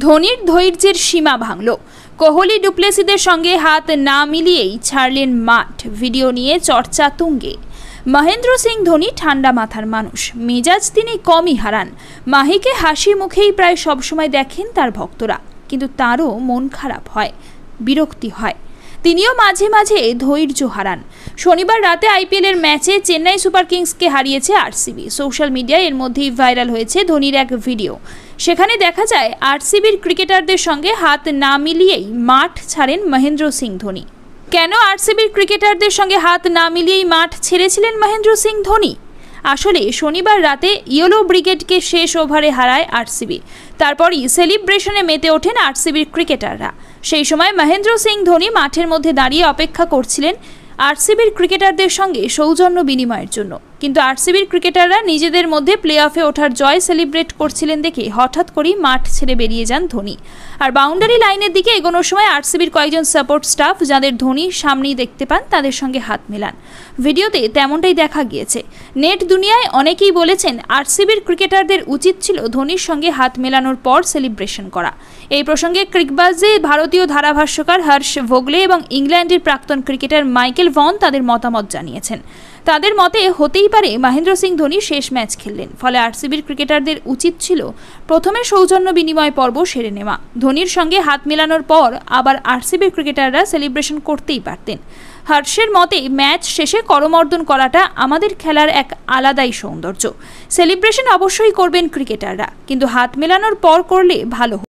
ধোনির ধৈর্যের সীমা ভাঙল। কোহলি ডুপ্লেসিদের সঙ্গে হাত না মিলিয়েই ছাড়লেন মাঠ। ভিডিও নিয়ে চর্চা তুঙ্গে। মহেন্দ্র সিং ধোনি ঠান্ডা মাথার মানুষ, মেজাজ তিনি কমই হারান। মাহিকে হাসি মুখেই প্রায় সবসময় দেখেন তার ভক্তরা, কিন্তু তারও মন খারাপ হয়, বিরক্তি হয়। তিনিও মাঝে মাঝে ধৈর্য হারান। শনিবার রাতে আইপিএলের ম্যাচে চেন্নাই সুপার কিংসকে হারিয়েছে আরসিবি। সোশ্যাল মিডিয়ায় এর মধ্যেই ভাইরাল হয়েছে ধোনির এক ভিডিও। সেখানে দেখা যায় আরসিবির ক্রিকেটারদের সঙ্গে হাত না মিলিয়েই মাঠ ছাড়েন মহেন্দ্র সিং ধোনি। কেন আরসিবির ক্রিকেটারদের সঙ্গে হাত না মিলিয়েই মাঠ ছেড়েছিলেন মহেন্দ্র সিং ধোনি? আসলে শনিবার রাতে ইয়েলো ব্রিগেডকে শেষ ওভারে হারায় আরসিবি। তারপরই সেলিব্রেশনে মেতে ওঠেন আরসিবির ক্রিকেটাররা। সেই সময় মহেন্দ্র সিং ধোনি মাঠের মধ্যে দাঁড়িয়ে অপেক্ষা করছিলেন আরসিবির ক্রিকেটারদের সঙ্গে সৌজন্য বিনিময়ের জন্য। কিন্তু আরসিবির ক্রিকেটাররা নিজেদের মধ্যে প্লে অফে ওঠার জয় সেলিব্রেট করছিলেন দেখে হঠাৎ করেই মাঠ ছেড়ে বেরিয়ে যান ধোনি। আর বাউন্ডারি লাইনের দিকে এগোনোর সময় আরসিবির কয়েকজন সাপোর্ট স্টাফ, যাদের ধোনি সামনেই দেখতে পান, তাদের সঙ্গে হাত মেলান। ভিডিওতে তেমনটাই দেখা গিয়েছে। নেট দুনিয়ায় অনেকেই বলেছেন আরসিবির ক্রিকেটারদের উচিত ছিল ধোনির সঙ্গে হাত মেলানোর পর সেলিব্রেশন করা। এই প্রসঙ্গে ক্রিকবাজে ভারতীয় ধারাভাষ্যকার হর্ষ ভোগলে এবং ইংল্যান্ডের প্রাক্তন ক্রিকেটার মাইকেল ভন তাদের মতামত জানিয়েছেন। তাদের মতে হতেই পারে মহেন্দ্র সিং ধোনি শেষ ম্যাচ খেললেন, ফলে আরসিবির ক্রিকেটারদের উচিত ছিল প্রথমে সৌজন্য বিনিময় পর্ব সেরে নেওয়া। ধোনির সঙ্গে হাত মেলানোর পর আবার আরসিবির ক্রিকেটাররা সেলিব্রেশন করতেই পারতেন। হর্ষের মতে ম্যাচ শেষে করমর্দন করাটা আমাদের খেলার এক আলাদাই সৌন্দর্য। সেলিব্রেশন অবশ্যই করবেন ক্রিকেটাররা, কিন্তু হাত মেলানোর পর করলে ভালো।